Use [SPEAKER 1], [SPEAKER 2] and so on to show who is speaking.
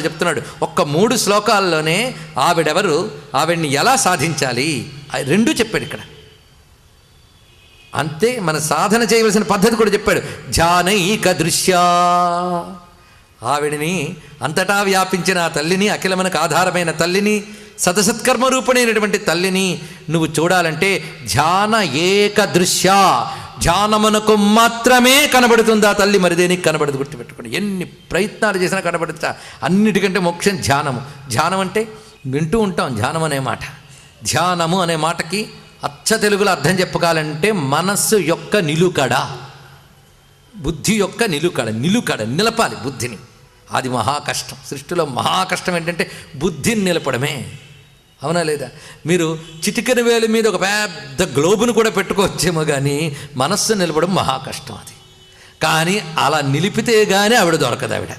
[SPEAKER 1] చెప్తున్నాడు. ఒక్క 3 శ్లోకాల్లోనే ఆవిడెవరు, ఆవిడ్ని ఎలా సాధించాలి రెండూ చెప్పాడు ఇక్కడ. అంతే మన సాధన చేయవలసిన పద్ధతి కూడా చెప్పాడు. ధ్యానైక దృశ్యా, ఆవిడిని అంతటా వ్యాపించిన ఆ తల్లిని, అఖిలమునకు ఆధారమైన తల్లిని, సతసత్కర్మ రూపిణైనటువంటి తల్లిని నువ్వు చూడాలంటే ధ్యాన ఏక దృశ్య, ధ్యానమునకు మాత్రమే కనబడుతుంది ఆ తల్లి, మరి దేనికి కనబడదు. గుర్తుపెట్టుకోండి, ఎన్ని ప్రయత్నాలు చేసినా కనబడుతా. అన్నిటికంటే మోక్షం ధ్యానము. ధ్యానం అంటే వింటూ ఉంటాం ధ్యానం అనే మాట. ధ్యానము అనే మాటకి అచ్చ తెలుగులో అర్థం చెప్పుకోవాలంటే మనస్సు యొక్క నిలుకడ, బుద్ధి యొక్క నిలుకడ నిలపాలి బుద్ధిని. అది మహా కష్టం. సృష్టిలో మహా కష్టం ఏంటంటే బుద్ధిని నిలపడమే. అవునా లేదా? మీరు చిటికెన వేలు మీద ఒక పెద్ద గ్లోబును కూడా పెట్టుకోవచ్చేమో కానీ మనస్సు నిలపడం మహా కష్టం. అది కానీ అలా నిలిపితే కానీ ఆవిడ దొరకదు. ఆవిడ